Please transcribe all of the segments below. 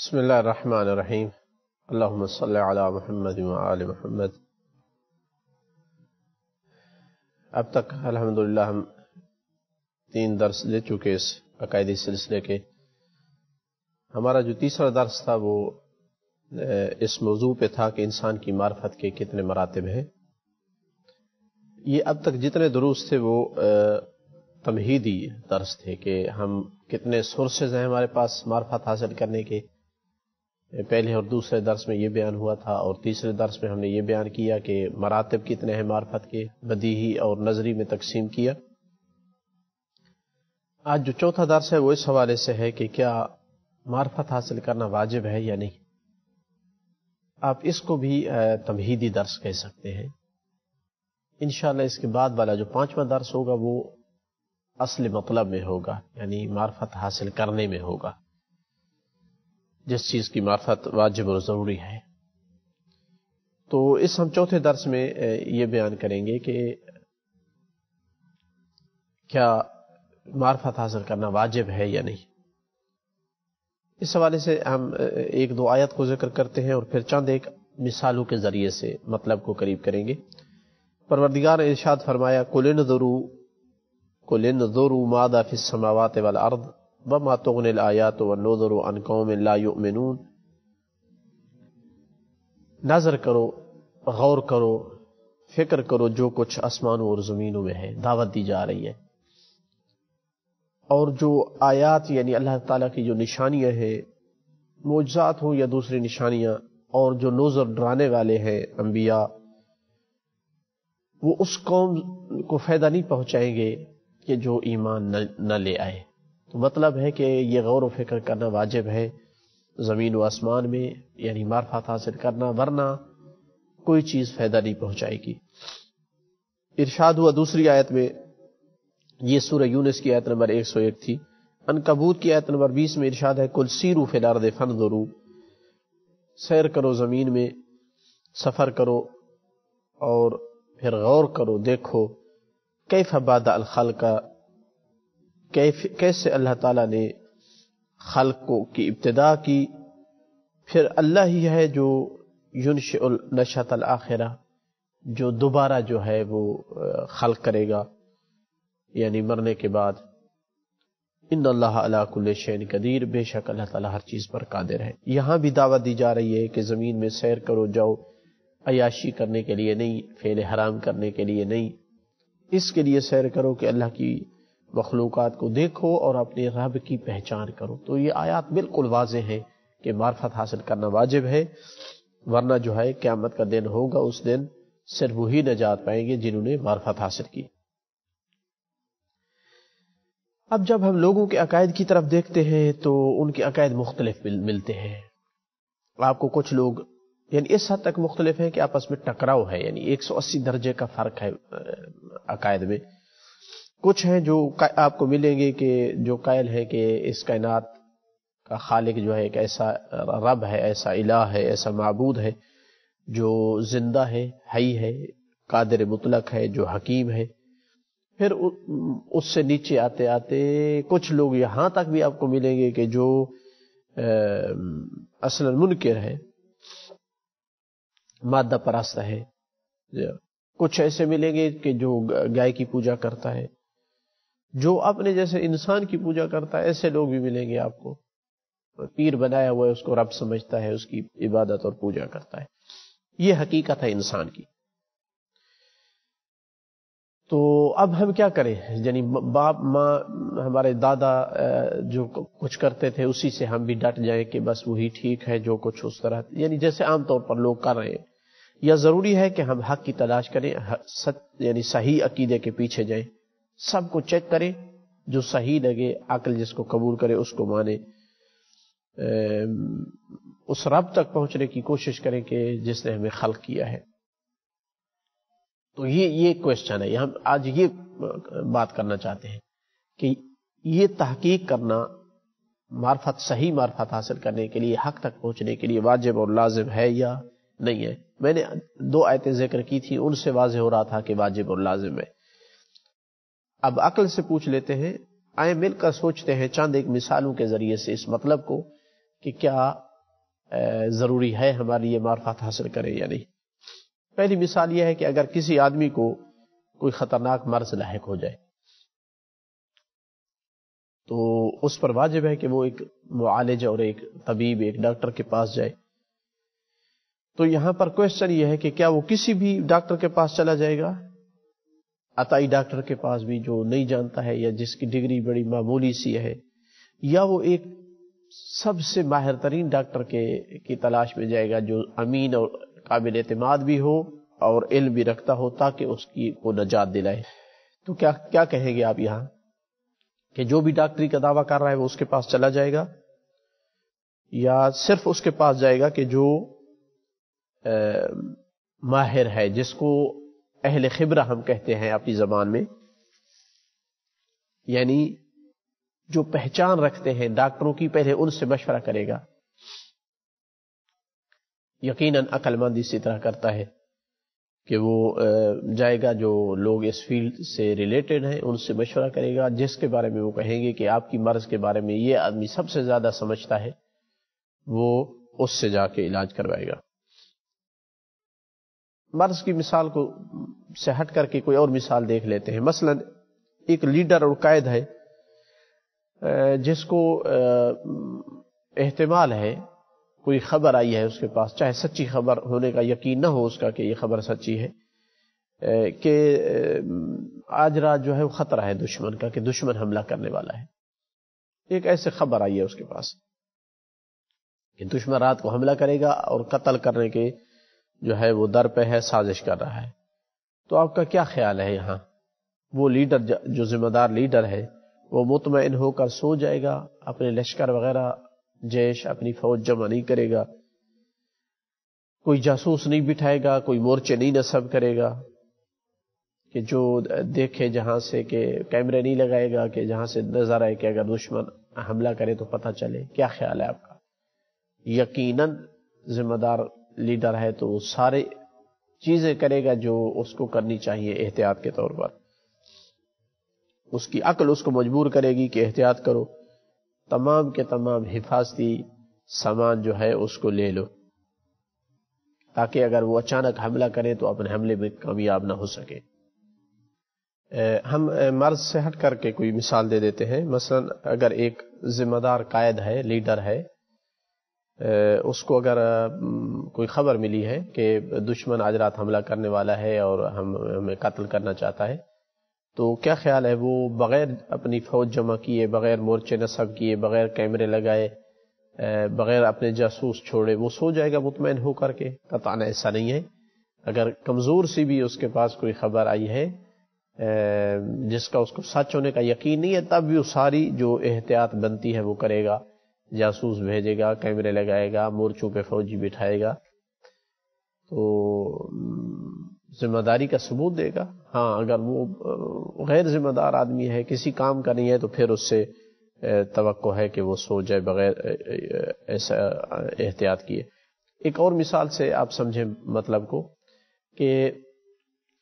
بسم اللہ الرحمن الرحیم اللہم صلی علی محمد وآل محمد۔ اب تک الحمدللہ ہم 3 درس لے چکے اس عقائدی سلسلے کے۔ ہمارا جو تیسرا درس تھا وہ اس موضوع پہ تھا کہ انسان کی معرفت کے کتنے مراتب ہیں۔ یہ اب تک جتنے دروس تھے وہ تمہیدی درس تھے کہ ہم کتنے سورسز ہیں ہمارے پاس معرفت حاصل کرنے کے۔ پہلے اور دوسرے درس میں یہ بیان ہوا تھا، اور تیسرے درس میں ہم نے یہ بیان کیا کہ مراتب کتنے ہیں معرفت کے، بدیہی اور نظری میں تقسیم کیا۔ آج جو چوتھا درس ہے وہ اس حوالے سے ہے کہ کیا معرفت حاصل کرنا واجب ہے یا نہیں۔ آپ اس کو بھی تمہیدی درس کہہ سکتے ہیں۔ انشاءاللہ اس کے بعد والا جو 5واں درس ہوگا وہ اصل مطلب میں ہوگا، یعنی معرفت حاصل کرنے میں ہوگا، جس چیز کی معرفت واجب اور ضروری ہے۔ تو اس ہم چوتھے درس میں یہ بیان کریں گے کہ کیا معرفت حاصل کرنا واجب ہے یا نہیں۔ اس حوالے سے ہم 1-2 آیت کو ذکر کرتے ہیں اور پھر چند ایک مثالوں کے ذریعے سے مطلب کو قریب کریں گے۔ پروردگار نے ارشاد فرمایا قُلِ انظُرُوا ماذا فِي السَّمَاوَاتِ وَالْأَرْضِ وَمَا تُغْنِي الْآيَاتُ وَالنُّذُرُ عَنْ قَوْمٍ لَا يُؤْمِنُونَ۔ نظر کرو، غور کرو، فکر کرو جو کچھ آسمانوں اور زمینوں میں ہے، دعوت دی جا رہی ہے، اور جو آیات یعنی اللہ تعالیٰ کی جو نشانیاں ہیں، معجزات ہوں یا دوسری نشانیاں، اور جو نذر ڈرانے والے ہیں انبیاء، وہ اس قوم کو فائدہ نہیں پہنچائیں گے کہ جو ایمان نہ لے آئے۔ تو مطلب ہے کہ یہ غور و فکر کرنا واجب ہے زمین و آسمان میں، یعنی معرفت حاصل کرنا، ورنہ کوئی چیز فائدہ نہیں پہنچائے گی۔ ارشاد ہوا دوسری آیت میں، یہ سورہ یونس کی آیت نمبر 101 تھی۔ عنکبوت کی آیت نمبر 20 میں ارشاد ہے قُلْ سِیرُوا فِی الْأَرْضِ فَانْظُرُوا، سیر کرو زمین میں، سفر کرو اور پھر غور کرو، دیکھو کیف بدأ الخلق، کیسے اللہ تعالیٰ نے خلق کی ابتدا کی۔ پھر اللہ ہی ہے جو ینشئ نشأۃ الآخرہ، جو دوبارہ جو ہے وہ خلق کرے گا، یعنی مرنے کے بعد۔ ان اللہ علی کل شیء قدیر، بے شک اللہ تعالیٰ ہر چیز پر قادر ہے۔ یہاں بھی دعوت دی جا رہی ہے کہ زمین میں سیر کرو جاؤ، عیاشی کرنے کے لیے نہیں، فعل حرام کرنے کے لیے نہیں، اس کے لیے سیر کرو کہ اللہ کی مخلوقات کو دیکھو اور اپنے رب کی پہچان کرو۔ تو یہ آیات بالکل واضح ہے کہ معرفت حاصل کرنا واجب ہے، ورنہ جو ہے قیامت کا دن ہوگا، اس دن صرف وہی نجات پائیں گے جنہوں نے معرفت حاصل کی۔ اب جب ہم لوگوں کے عقائد کی طرف دیکھتے ہیں تو ان کے عقائد مختلف ملتے ہیں۔ آپ کو کچھ لوگ یعنی اس حد تک مختلف ہیں کہ آپس میں ٹکراؤ ہے، یعنی 180 درجے کا فرق ہے عقائد میں۔ کچھ ہیں جو آپ کو ملیں گے کہ جو قائل ہے کہ اس کائنات کا خالق جو ہے ایک ایسا رب ہے، ایسا الہ ہے، ایسا معبود ہے جو زندہ ہے، حی ہے، قادر مطلق ہے، جو حکیم ہے۔ پھر اس سے نیچے آتے آتے کچھ لوگ یہاں تک بھی آپ کو ملیں گے کہ جو اصلا منکر ہے، مادہ پرست ہے۔ کچھ ایسے ملیں گے کہ جو گائے کی پوجا کرتا ہے، جو اپنے جیسے انسان کی پوجا کرتا ہے، ایسے لوگ بھی ملیں گے آپ کو۔ پیر بنایا ہوا ہے، اس کو رب سمجھتا ہے، اس کی عبادت اور پوجا کرتا ہے۔ یہ حقیقت ہے انسان کی۔ تو اب ہم کیا کریں؟ یعنی باپ ماں ہمارے دادا جو کچھ کرتے تھے اسی سے ہم بھی ڈٹ جائیں کہ بس وہی ٹھیک ہے، جو کچھ اس طرح، یعنی جیسے عام طور پر لوگ کر رہے ہیں؟ یا ضروری ہے کہ ہم حق کی تلاش کریں، یعنی صحیح عقیدے کے پیچھے جائیں، سب کو چیک کریں، جو صحیح لگے، عقل جس کو قبول کرے اس کو مانے، اس رب تک پہنچنے کی کوشش کریں کہ جس نے ہمیں خلق کیا ہے۔ تو یہ کوشچن ہے، ہم آج یہ بات کرنا چاہتے ہیں کہ یہ تحقیق کرنا معرفت، صحیح معرفت حاصل کرنے کے لیے، حق تک پہنچنے کے لیے واجب اور لازم ہے یا نہیں ہے۔ میں نے 2 آیتیں ذکر کی تھی، ان سے واضح ہو رہا تھا کہ واجب اور لازم ہے۔ اب عقل سے پوچھ لیتے ہیں، آئیں مل کر سوچتے ہیں چند ایک مثالوں کے ذریعے سے اس مطلب کو کہ کیا ضروری ہے ہماری یہ معرفت حاصل کریں یا نہیں۔ پہلی مثال یہ ہے کہ اگر کسی آدمی کو کوئی خطرناک مرض لاحق ہو جائے تو اس پر واجب ہے کہ وہ ایک معالج اور ایک طبیب، ایک ڈاکٹر کے پاس جائے۔ تو یہاں پر کوشچن یہ ہے کہ کیا وہ کسی بھی ڈاکٹر کے پاس چلا جائے گا، عطائی ڈاکٹر کے پاس بھی جو نہیں جانتا ہے یا جس کی ڈگری بڑی معمولی سی ہے، یا وہ ایک سب سے ماہر ترین ڈاکٹر کی تلاش میں جائے گا جو امین اور قابل اعتماد بھی ہو اور علم بھی رکھتا ہو تاکہ اس کی کو نجات دلائے؟ تو کیا کہیں گے آپ یہاں کہ جو بھی ڈاکٹری کا دعویٰ کر رہا ہے وہ اس کے پاس چلا جائے گا، یا صرف اس کے پاس جائے گا کہ جو ماہر ہے، جس کو اہل خبرہ ہم کہتے ہیں اپنی زبان میں، یعنی جو پہچان رکھتے ہیں ڈاکٹروں کی، پہلے ان سے مشورہ کرے گا؟ یقیناً عقل مند اسی طرح کرتا ہے کہ وہ جائے گا جو لوگ اس فیلڈ سے ریلیٹڈ ہیں ان سے مشورہ کرے گا، جس کے بارے میں وہ کہیں گے کہ آپ کی مرض کے بارے میں یہ آدمی سب سے زیادہ سمجھتا ہے، وہ اس سے جا کے علاج کروائے گا۔ مرض کی مثال کو سے ہٹ کر کے کوئی اور مثال دیکھ لیتے ہیں۔ مثلا ایک لیڈر اور قائد ہے جس کو احتمال ہے، کوئی خبر آئی ہے اس کے پاس، چاہے سچی خبر ہونے کا یقین نہ ہو اس کا کہ یہ خبر سچی ہے، کہ آج رات جو ہے وہ خطرہ ہے دشمن کا، کہ دشمن حملہ کرنے والا ہے۔ ایک ایسے خبر آئی ہے اس کے پاس کہ دشمن رات کو حملہ کرے گا اور قتل کرنے کے جو ہے وہ در پہ ہے، سازش کر رہا ہے۔ تو آپ کا کیا خیال ہے یہاں؟ وہ لیڈر جو ذمہ دار لیڈر ہے وہ مطمئن ہو کر سو جائے گا، اپنے لشکر وغیرہ جیش اپنی فوج جمع نہیں کرے گا، کوئی جاسوس نہیں بٹھائے گا، کوئی مورچے نہیں نصب کرے گا کہ جو دیکھے جہاں سے، کہ کیمرے نہیں لگائے گا کہ جہاں سے نظر آئے کہ اگر دشمن حملہ کرے تو پتہ چلے؟ کیا خیال ہے آپ کا؟ یقیناً ذمہ دار لیڈر ہے تو وہ سارے چیزیں کرے گا جو اس کو کرنی چاہیے احتیاط کے طور پر۔ اس کی عقل اس کو مجبور کرے گی کہ احتیاط کرو، تمام کے تمام حفاظتی سامان جو ہے اس کو لے لو، تاکہ اگر وہ اچانک حملہ کرے تو اپنے حملے میں کامیاب نہ ہو سکے۔ ہم مرض سے ہٹ کر کے کوئی مثال دے دیتے ہیں۔ مثلا اگر ایک ذمہ دار قائد ہے، لیڈر ہے، اس کو اگر کوئی خبر ملی ہے کہ دشمن آج رات حملہ کرنے والا ہے اور ہمیں قتل کرنا چاہتا ہے، تو کیا خیال ہے وہ بغیر اپنی فوج جمع کیے، بغیر مورچے نصب کیے، بغیر کیمرے لگائے، بغیر اپنے جاسوس چھوڑے وہ سو جائے گا مطمئن ہو کر کے؟ قطعاً ایسا نہیں ہے۔ اگر کمزور سی بھی اس کے پاس کوئی خبر آئی ہے جس کا اس کو سچ ہونے کا یقین نہیں ہے، تب بھی وہ ساری جو احتیاط بنتی ہے وہ کرے گا، جاسوس بھیجے گا، کیمرے لگائے گا، مورچوں پہ فوجی بٹھائے گا، تو ذمہ داری کا ثبوت دے گا۔ ہاں اگر وہ غیر ذمہ دار آدمی ہے، کسی کام کا نہیں ہے، تو پھر اس سے توقع ہے کہ وہ سو جائے بغیر ایسا احتیاط کیے۔ ایک اور مثال سے آپ سمجھیں مطلب کو، کہ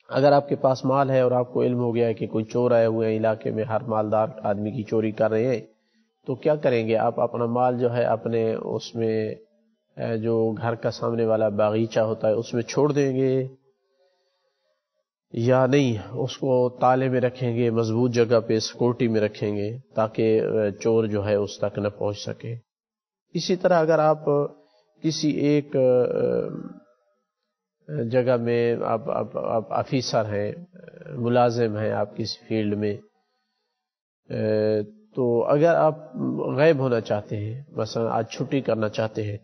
اگر آپ کے پاس مال ہے اور آپ کو علم ہو گیا ہے کہ کوئی چور آئے ہوئے ہیں علاقے میں، ہر مالدار آدمی کی چوری کر رہے ہیں، تو کیا کریں گے آپ؟ اپنا مال جو ہے اپنے اس میں جو گھر کا سامنے والا باغیچہ ہوتا ہے اس میں چھوڑ دیں گے، یا نہیں اس کو تالے میں رکھیں گے، مضبوط جگہ پہ سیکورٹی میں رکھیں گے تاکہ چور جو ہے اس تک نہ پہنچ سکے؟ اسی طرح اگر آپ کسی ایک جگہ میں آپ آفیسر ہیں، ملازم ہیں آپ کسی فیلڈ میں، تو اگر آپ غائب ہونا چاہتے ہیں، مثلا آج چھٹی کرنا چاہتے ہیں،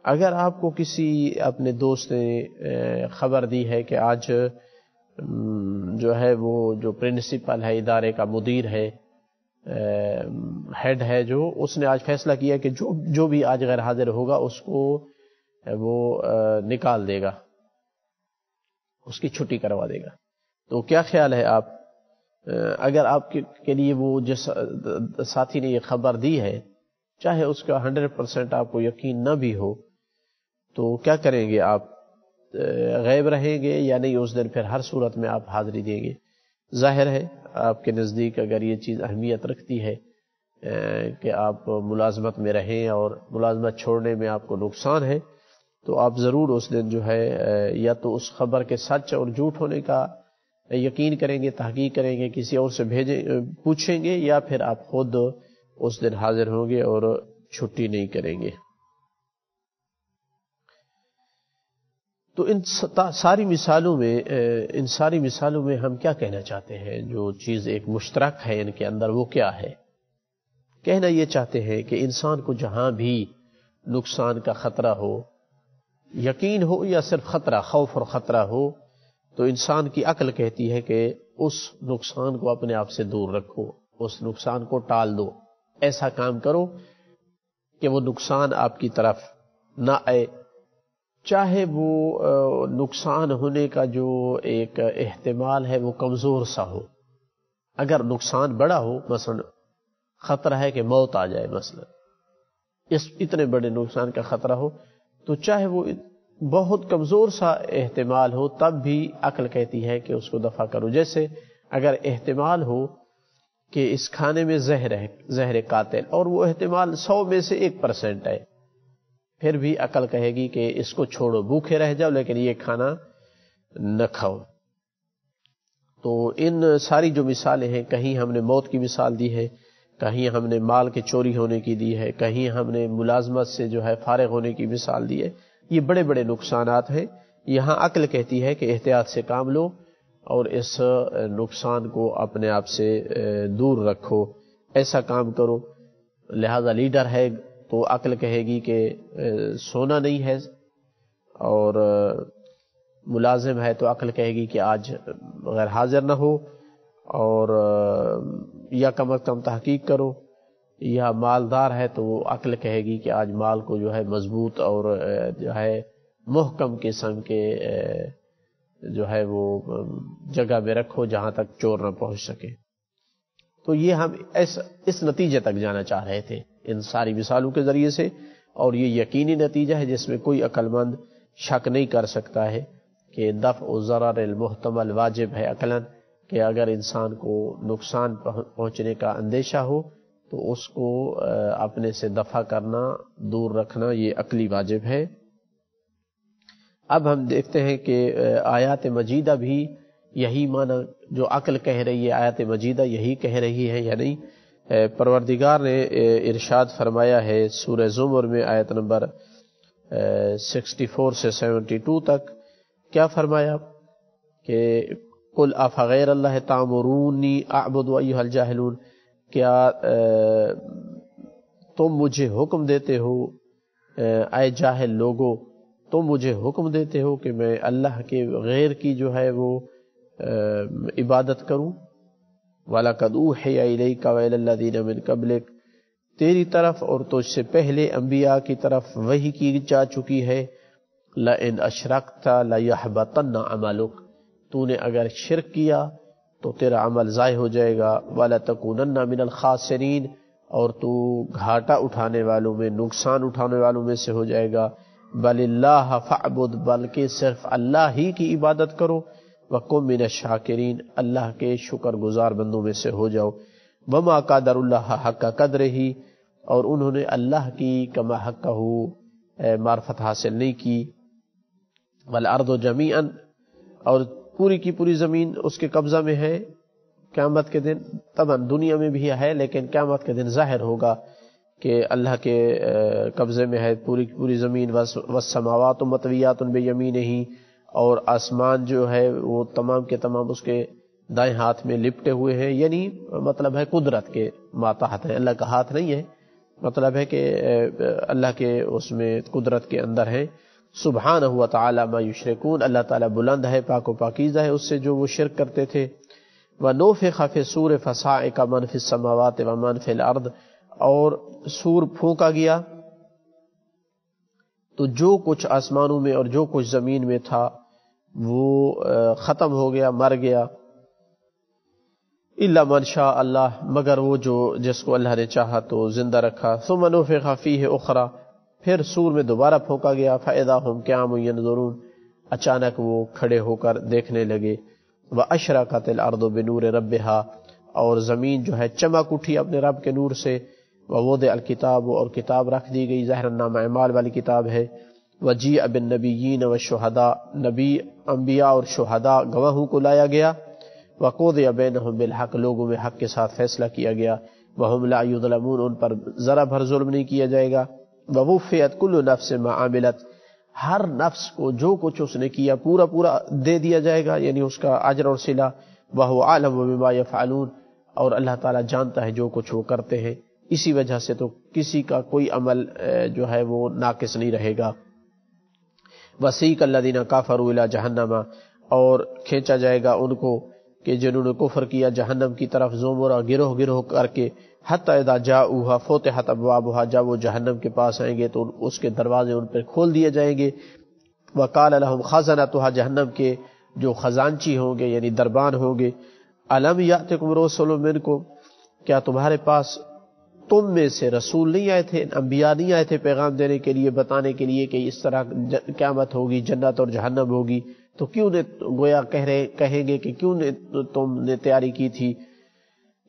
اگر آپ کو کسی اپنے دوست نے خبر دی ہے کہ آج جو ہے وہ جو پرنسپل ہے ادارے کا، مدیر ہے، ہیڈ ہے، جو اس نے آج فیصلہ کیا کہ جو بھی آج غیر حاضر ہوگا اس کو وہ نکال دے گا، اس کی چھٹی کروا دے گا، تو کیا خیال ہے آپ؟ اگر آپ کے لیے وہ جس ساتھی نے یہ خبر دی ہے، چاہے اس کا 100% آپ کو یقین نہ بھی ہو، تو کیا کریں گے آپ؟ غائب رہیں گے یا نہیں؟ اس دن پھر ہر صورت میں آپ حاضری دیں گے؟ ظاہر ہے آپ کے نزدیک اگر یہ چیز اہمیت رکھتی ہے کہ آپ ملازمت میں رہیں اور ملازمت چھوڑنے میں آپ کو نقصان ہے، تو آپ ضرور اس دن جو ہے یا تو اس خبر کے سچ اور جھوٹ ہونے کا یقین کریں گے، تحقیق کریں گے، کسی اور سے پوچھیں گے، یا پھر آپ خود اس دن حاضر ہوں گے اور چھٹی نہیں کریں گے۔ تو ان ساری مثالوں میں ہم کیا کہنا چاہتے ہیں؟ جو چیز ایک مشترک ہے ان کے اندر وہ کیا ہے؟ کہنا یہ چاہتے ہیں کہ انسان کو جہاں بھی نقصان کا خطرہ ہو، یقین ہو یا صرف خطرہ، خوف اور خطرہ ہو، تو انسان کی عقل کہتی ہے کہ اس نقصان کو اپنے آپ سے دور رکھو، اس نقصان کو ٹال دو، ایسا کام کرو کہ وہ نقصان آپ کی طرف نہ آئے، چاہے وہ نقصان ہونے کا جو ایک احتمال ہے وہ کمزور سا ہو۔ اگر نقصان بڑا ہو، مثلا خطرہ ہے کہ موت آ جائے، مثلا اتنے بڑے نقصان کا خطرہ ہو، تو چاہے وہ بہت کمزور سا احتمال ہو، تب بھی عقل کہتی ہے کہ اس کو دفع کرو۔ جیسے اگر احتمال ہو کہ اس کھانے میں زہر قاتل، اور وہ احتمال 100 میں سے 1% ہے، پھر بھی عقل کہے گی کہ اس کو چھوڑو، بھوکے رہ جاؤ لیکن یہ کھانا نہ کھاؤ۔ تو ان ساری جو مثالیں ہیں، کہیں ہم نے موت کی مثال دی ہے، کہیں ہم نے مال کے چوری ہونے کی دی ہے، کہیں ہم نے ملازمت سے جو ہے فارغ ہونے کی مثال دی ہے، یہ بڑے بڑے نقصانات ہیں۔ یہاں عقل کہتی ہے کہ احتیاط سے کام لو اور اس نقصان کو اپنے آپ سے دور رکھو، ایسا کام کرو۔ لہذا لیڈر ہے تو عقل کہے گی کہ سونا نہیں ہے، اور ملازم ہے تو عقل کہے گی کہ آج غیر حاضر نہ ہو، اور یا کم از کم تحقیق کرو، یا مالدار ہے تو عقل کہے گی کہ آج مال کو جو ہے مضبوط اور جو ہے محکم قسم کے جو ہے وہ جگہ میں رکھو جہاں تک چور نہ پہنچ سکے۔ تو یہ ہم اس نتیجے تک جانا چاہ رہے تھے ان ساری مثالوں کے ذریعے سے، اور یہ یقینی نتیجہ ہے جس میں کوئی عقل مند شک نہیں کر سکتا ہے کہ دفع الضرر المحتمل واجب ہے عقلاً، کہ اگر انسان کو نقصان پہنچنے کا اندیشہ ہو تو اس کو اپنے سے دفع کرنا، دور رکھنا، یہ عقلی واجب ہے۔ اب ہم دیکھتے ہیں کہ آیات مجیدہ بھی یہی معنی جو عقل کہہ رہی ہے، آیات مجیدہ یہی کہہ رہی ہے یا نہیں؟ پروردگار نے ارشاد فرمایا ہے سورہ زمر میں آیت نمبر 64 سے 72 تک، کیا فرمایا کہ قل افغیر اللہ تامرونی اعبد ایھا الجاہلون، کیا تم مجھے حکم دیتے ہو، اے جاہل لوگو، تم مجھے حکم دیتے ہو کہ میں اللہ کے غیر کی جو ہے وہ عبادت کروں۔ وَلَقَدْ أُوحِيَ إِلَيْكَ وَإِلَى الَّذِينَ مِن قَبْلِكَ، تیری طرف اور تجھ سے پہلے انبیاء کی طرف وحی کی جا چکی ہے، لَإِنْ أَشْرَكْتَ لَيَحْبَطَنَّ عَمَلُكَ، تو نے اگر شرک کیا تو تیرا عمل ضائع ہو جائے گا، وَلَتَكُونَنَّ مِنَ الْخَاسِرِينَ، اور تو گھاٹا اٹھانے والوں میں، نقصان اٹھانے والوں میں سے ہو جائے گا۔ بَلِ اللَّهَ فَاعْبُدْ، بلکہ صرف اللہ ہی کی عبادت کرو، وَقُم مِّنَ الشَّاكِرِينَ، اللہ کے شکر گزار بندوں میں سے ہو جاؤ۔ وَمَا قَدَرُ اللَّهَ حَقَّ قَدْرِهِ، اور انہوں نے اللہ کی کما حقہ معرفت حاصل نہیں کی۔ وَالْأَرْضُ جَمِيعًا، اور پوری کی پوری زمین اس کے قبضہ میں ہے قیامت کے دن، طبعاً دنیا میں بھی ہے لیکن قیامت کے دن ظاہر ہوگا کہ اللہ کے قبضے میں ہے پوری کی پوری زمین۔ وَالسَّمَاوَاتُ مَطْوِيَّاتٌ بِيَمِينِهِ، اور آسمان جو ہے وہ تمام کے تمام اس کے دائیں ہاتھ میں لپٹے ہوئے ہیں، یعنی مطلب ہے قدرت کے ماتحت ہے، اللہ کا ہاتھ نہیں ہے، مطلب ہے کہ اللہ کے اس میں قدرت کے اندر ہے۔ سبحانہ و تعالی ما یشرکون، اللہ تعالیٰ بلند ہے، پاک و پاکیزہ ہے اس سے جو وہ شرک کرتے تھے۔ وَنُفِخَ فِي الصُّورِ فَصَعِقَ مَن فِي السَّمَاوَاتِ وَمَن فِي الْأَرْضِ، اور سور پھونکا گیا تو جو کچھ آسمانوں میں اور جو کچھ زمین میں تھا وہ ختم ہو گیا، مر گیا۔ الا من شاء اللہ، مگر وہ جو جس کو اللہ نے چاہا تو زندہ رکھا۔ ثم نفخ فیہ اخری، پھر سور میں دوبارہ پھونکا گیا۔ فاذا هم قیام ینظرون، اچانک وہ کھڑے ہو کر دیکھنے لگے۔ واشرقت الارض بنور ربها، اور زمین جو ہے چمک اٹھی اپنے رب کے نور سے۔ ووضع الکتاب، اور کتاب رکھ دی گئی، ظاہر نامہ اعمال والی کتاب ہے، وجیء بالنبیین والشہداء، نبی انبیاء اور شہداء گواہوں کو لایا گیا، وقضی بینہم بالحق، لوگوں میں حق کے ساتھ فیصلہ کیا گیا، وہم لا یظلمون، ان پر ذرا بھر ظلم نہیں کیا جائے گا، ووفیت کل نفس ما عملت، ہر نفس کو جو کچھ اس نے کیا پورا پورا دے دیا جائے گا، یعنی اس کا اجر اور صلہ، وہو عالم بما یفعلون، اور اللہ تعالیٰ جانتا ہے جو کچھ وہ کرتے ہیں، اسی وجہ سے تو کسی کا کوئی عمل جو ہے وہ ناقص نہیں رہے گا۔ وسیق الذین کفروا الی جہنم، اور کھینچا جائے گا ان کو کہ جنہوں نے کفر کیا جہنم کی طرف، زمرہ گروہ گروہ کر کے، حتی اذا جاؤوها فتحت ابوابها، جب وہ جہنم کے پاس آئیں گے تو اس کے دروازے ان پر کھول دیے جائیں گے، وقال لهم خزنتها، جہنم کے جو خزانچی ہوں گے یعنی دربان ہوں گے، الم یاتکم رسول منکم، کیا تمہارے پاس تم میں سے رسول نہیں آئے تھے، انبیاء نہیں آئے تھے پیغام دینے کے لیے، بتانے کے لیے کہ اس طرح قیامت ہوگی، جنت اور جہنم ہوگی، تو کیوں نے گویا کہیں گے کہ کیوں نے تم نے تیاری کی تھی،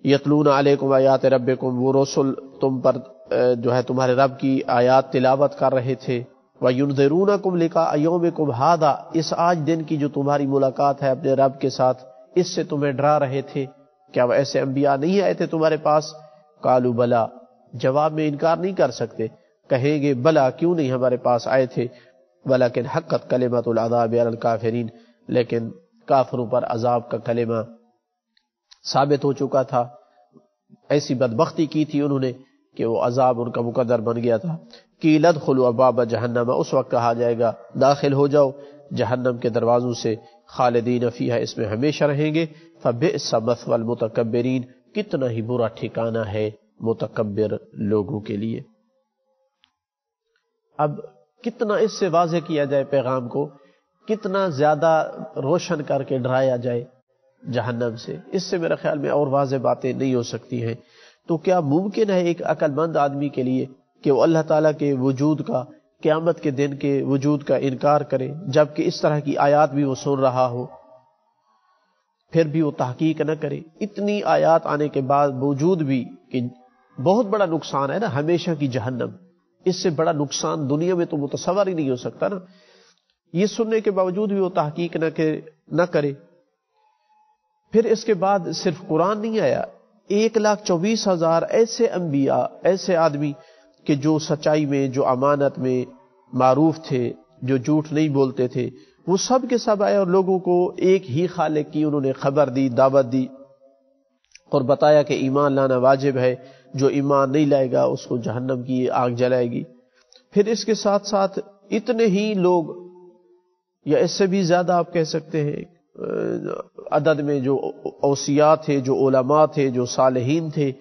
یتلون علیکم آیات ربکم، وہ رسول تم پر جو ہے تمہارے رب کی آیات تلاوت کر رہے تھے، وَيُنذِرُونَكُمْ لِقَاءَ يَوْمِكُمْ هَذَا، اس آج دن کی جو تمہاری ملاقات ہے اپنے رب کے ساتھ، اس سے تمہیں ڈرا رہے تھے، کیا وہ ایسے انبیاء نہیں آئے تھے تمہارے پاس؟ قالوا بلا، جواب میں انکار نہیں کر سکتے، کہیں گے بلا کیوں نہیں ہمارے پاس آئے تھے، ولیکن حقت کلمۃ العذاب علی الکافرین، لیکن کافروں پر عذاب کا کلمہ ثابت ہو چکا تھا، ایسی بدبختی کی تھی انہوں نے کہ وہ عذاب ان کا مقدر بن گیا تھا۔ قیل ادخلوا ابواب جہنم، اس وقت کہا جائے گا داخل ہو جاؤ جہنم کے دروازوں سے، خالدین فیہا، اس میں ہمیشہ رہیں گے، فبئس مثوی المتکبرین، کتنا ہی برا ٹھکانہ ہے متکبر لوگوں کے لیے۔ اب کتنا اس سے واضح کیا جائے پیغام کو، کتنا زیادہ روشن کر کے ڈرایا جائے جہنم سے، اس سے میرے خیال میں اور واضح باتیں نہیں ہو سکتی ہیں۔ تو کیا ممکن ہے ایک عقل مند آدمی کے لیے کہ وہ اللہ تعالیٰ کے وجود کا، قیامت کے دن کے وجود کا انکار کرے، جبکہ اس طرح کی آیات بھی وہ سن رہا ہو، پھر بھی وہ تحقیق نہ کرے؟ اتنی آیات آنے کے بعد باوجود بھی کہ بہت بڑا نقصان ہے نا ہمیشہ کی جہنم، اس سے بڑا نقصان دنیا میں تو متصور ہی نہیں ہو سکتا نا، یہ سننے کے باوجود بھی وہ تحقیق نہ کرے۔ پھر اس کے بعد صرف قرآن نہیں آیا، 1,24,000 ایسے انبیاء، ایسے آدمی کہ جو سچائی میں، جو امانت میں معروف تھے، جو جھوٹ نہیں بولتے تھے، وہ سب کے سب آئے اور لوگوں کو ایک ہی خالق کی انہوں نے خبر دی، دعوت دی، اور بتایا کہ ایمان لانا واجب ہے، جو ایمان نہیں لائے گا اس کو جہنم کی آگ جلائے گی۔ پھر اس کے ساتھ ساتھ اتنے ہی لوگ، یا اس سے بھی زیادہ آپ کہہ سکتے ہیں عدد میں، جو اوصیاء تھے، جو علماء تھے، جو صالحین تھے،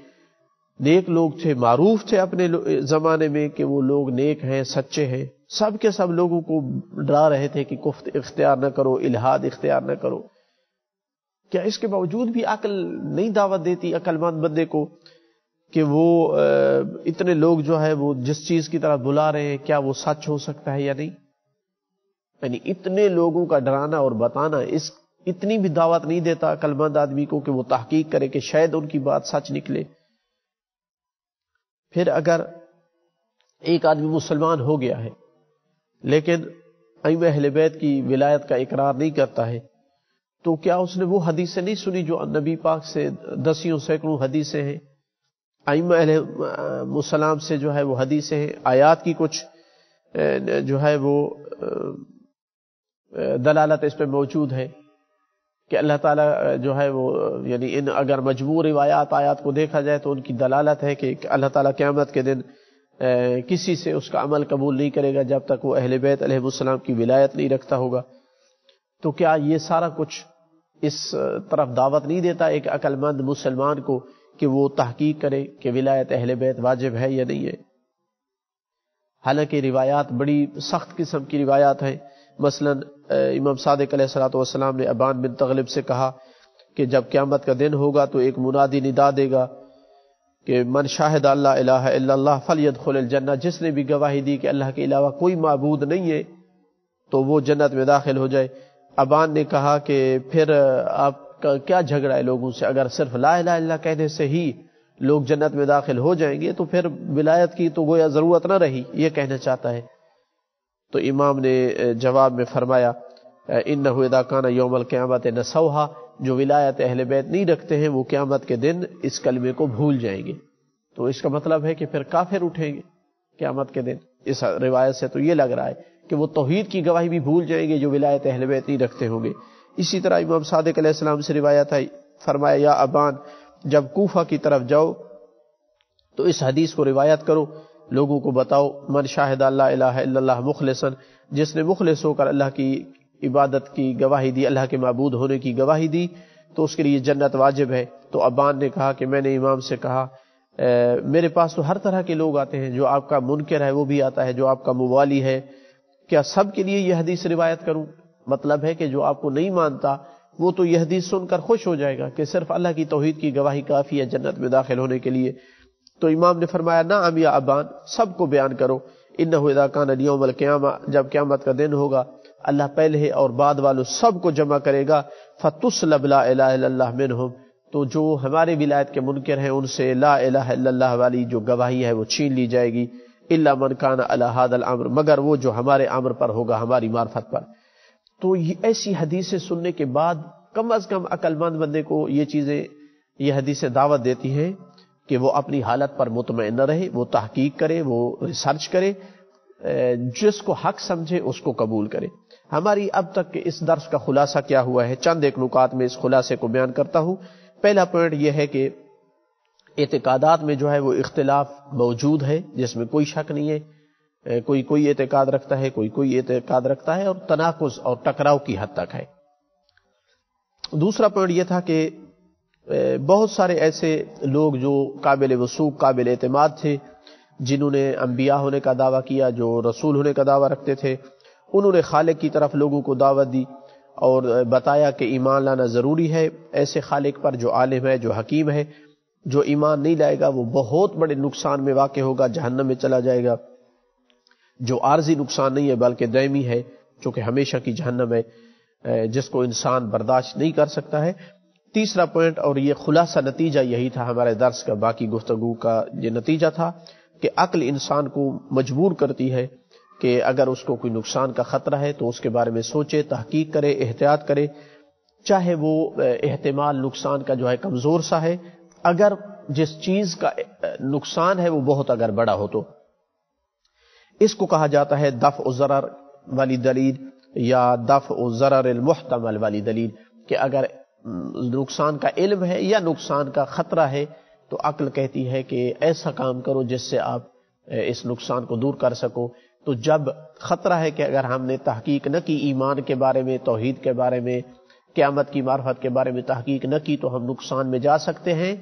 نیک لوگ تھے، معروف تھے اپنے زمانے میں کہ وہ لوگ نیک ہیں، سچے ہیں، سب کے سب لوگوں کو ڈرا رہے تھے کہ کفر اختیار نہ کرو، الحاد اختیار نہ کرو۔ کیا اس کے باوجود بھی عقل نہیں دعوت دیتی عقل مند بندے کو کہ وہ اتنے لوگ جو ہے وہ جس چیز کی طرف بلا رہے ہیں، کیا وہ سچ ہو سکتا ہے یا نہیں؟ یعنی اتنے لوگوں کا ڈرانا اور بتانا، اتنی بھی دعوت نہیں دیتا عقل مند آدمی کو کہ وہ تحقیق کرے کہ شاید ان کی بات سچ نکلے۔ پھر اگر ایک آدمی مسلمان ہو گیا ہے لیکن ائمہ اہل بیت کی ولایت کا اقرار نہیں کرتا ہے، تو کیا اس نے وہ حدیثیں نہیں سنی جو نبی پاک سے دسیوں سینکڑوں حدیثیں ہیں، ائمہ اہل مسلم سے جو ہے وہ حدیثیں ہیں، آیات کی کچھ جو ہے وہ دلالت اس پہ موجود ہے کہ اللہ تعالیٰ جو ہے وہ، یعنی ان اگر مجموع روایات آیات کو دیکھا جائے تو ان کی دلالت ہے کہ اللہ تعالیٰ قیامت کے دن کسی سے اس کا عمل قبول نہیں کرے گا جب تک وہ اہل بیت علیہ السلام کی ولایت نہیں رکھتا ہوگا۔ تو کیا یہ سارا کچھ اس طرف دعوت نہیں دیتا ایک عقل مند مسلمان کو کہ وہ تحقیق کرے کہ ولایت اہل بیت واجب ہے یا نہیں ہے؟ حالانکہ روایات بڑی سخت قسم کی روایات ہیں، مثلا امام صادق علیہ الصلوۃ والسلام نے ابان بن تغلب سے کہا کہ جب قیامت کا دن ہوگا تو ایک منادی ندا دے گا کہ من شاہد اللہ الہ الا اللہ فلیدخل الجنہ، جس نے بھی گواہی دی کہ اللہ کے علاوہ کوئی معبود نہیں ہے تو وہ جنت میں داخل ہو جائے۔ ابان نے کہا کہ پھر آپ کا کیا جھگڑا ہے لوگوں سے، اگر صرف لا الہ الا اللہ کہنے سے ہی لوگ جنت میں داخل ہو جائیں گے تو پھر ولایت کی تو گویا ضرورت نہ رہی، یہ کہنا چاہتا ہے۔ تو امام نے جواب میں فرمایا انہ اذا کان یوم القیامت نسوھا، جو ولایت اہل بیت نہیں رکھتے ہیں وہ قیامت کے دن اس کلمے کو بھول جائیں گے، تو اس کا مطلب ہے کہ پھر کافر اٹھیں گے قیامت کے دن۔ اس روایت سے تو یہ لگ رہا ہے کہ وہ توحید کی گواہی بھی بھول جائیں گے جو ولایت اہل بیت نہیں رکھتے ہوں گے۔ اسی طرح امام صادق علیہ السلام سے روایت ہے، فرمایا یا ابان، جب کوفہ کی طرف جاؤ تو اس حدیث کو روایت کرو، لوگوں کو بتاؤ، من شاہد اللہ الہ الا اللہ مخلصا، جس نے مخلص ہو کر اللہ کی عبادت کی گواہی دی، اللہ کے معبود ہونے کی گواہی دی، تو اس کے لیے جنت واجب ہے۔ تو ابان نے کہا کہ میں نے امام سے کہا میرے پاس تو ہر طرح کے لوگ آتے ہیں، جو آپ کا منکر ہے وہ بھی آتا ہے، جو آپ کا موالی ہے، کیا سب کے لیے یہ حدیث روایت کروں؟ مطلب ہے کہ جو آپ کو نہیں مانتا وہ تو یہ حدیث سن کر خوش ہو جائے گا کہ صرف اللہ کی توحید کی گواہی کافی ہے جنت میں داخل ہونے کے لیے۔ تو امام نے فرمایا نعم یا ابان، سب کو بیان کرو، انہ اذا کان یوم القیامہ، جب قیامت کا دن ہوگا اللہ پہلے اور بعد والوں سب کو جمع کرے گا، فتسلب لا الہ الا اللہ منہم، تو جو ہمارے ولایت کے منکر ہیں ان سے لا الہ الا اللہ والی جو گواہی ہے وہ چھین لی جائے گی، الا من کان علی ھذا الامر، مگر وہ جو ہمارے امر پر ہوگا، ہماری معرفت پر۔ تو یہ ایسی حدیثیں سننے کے بعد کم از کم عقل مند بندے کو یہ چیزیں، یہ حدیثیں دعوت دیتی ہیں کہ وہ اپنی حالت پر مطمئن رہے، وہ تحقیق کرے، وہ ریسرچ کرے، جس کو حق سمجھے اس کو قبول کرے۔ ہماری اب تک کے اس درس کا خلاصہ کیا ہوا ہے، چند ایک نکات میں اس خلاصے کو بیان کرتا ہوں۔ پہلا پوائنٹ یہ ہے کہ اعتقادات میں جو ہے وہ اختلاف موجود ہے، جس میں کوئی شک نہیں ہے، کوئی اعتقاد رکھتا ہے، کوئی اعتقاد رکھتا ہے، اور تناقض اور ٹکراؤ کی حد تک ہے۔ دوسرا پوائنٹ یہ تھا کہ بہت سارے ایسے لوگ جو قابل وثوق، قابل اعتماد تھے، جنہوں نے انبیاء ہونے کا دعویٰ کیا، جو رسول ہونے کا دعویٰ رکھتے تھے، انہوں نے خالق کی طرف لوگوں کو دعوت دی اور بتایا کہ ایمان لانا ضروری ہے ایسے خالق پر جو عالم ہے، جو حکیم ہے۔ جو ایمان نہیں لائے گا وہ بہت بڑے نقصان میں واقع ہوگا، جہنم میں چلا جائے گا۔ جو عارضی نقصان نہیں ہے بلکہ دائمی ہے، چونکہ ہمیشہ کی جہنم ہے جس کو انسان برداشت نہیں کر سکتا ہے۔ تیسرا پوائنٹ، اور یہ خلاصہ نتیجہ یہی تھا ہمارے درس کا، باقی گفتگو کا یہ نتیجہ تھا کہ عقل انسان کو مجبور کرتی ہے کہ اگر اس کو کوئی نقصان کا خطرہ ہے تو اس کے بارے میں سوچے، تحقیق کرے، احتیاط کرے، چاہے وہ احتمال نقصان کا جو ہے کمزور سا ہے، اگر جس چیز کا نقصان ہے وہ بہت اگر بڑا ہو تو۔ اس کو کہا جاتا ہے دفع الضرر والی دلیل یا دفع الضرر المحتمل والی دلیل، کہ اگر نقصان کا علم ہے یا نقصان کا خطرہ ہے تو عقل کہتی ہے کہ ایسا کام کرو جس سے آپ اس نقصان کو دور کر سکو۔ تو جب خطرہ ہے کہ اگر ہم نے تحقیق نہ کی ایمان کے بارے میں، توحید کے بارے میں، قیامت کی معرفت کے بارے میں تحقیق نہ کی تو ہم نقصان میں جا سکتے ہیں،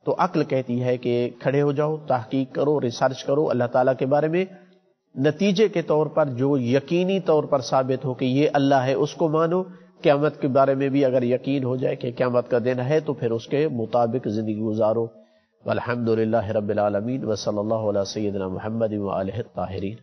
تو عقل کہتی ہے کہ کھڑے ہو جاؤ، تحقیق کرو، ریسرچ کرو اللہ تعالیٰ کے بارے میں، نتیجے کے طور پر جو یقینی طور پر ثابت ہو کہ یہ اللہ ہے اس کو مانو۔ قیامت کے بارے میں بھی اگر یقین ہو جائے کہ قیامت کا دن ہے تو پھر اس کے مطابق زندگی گزارو۔ والحمدللہ رب العالمین، وصلی اللہ علی سیدنا محمد وآلہ الطاہرین۔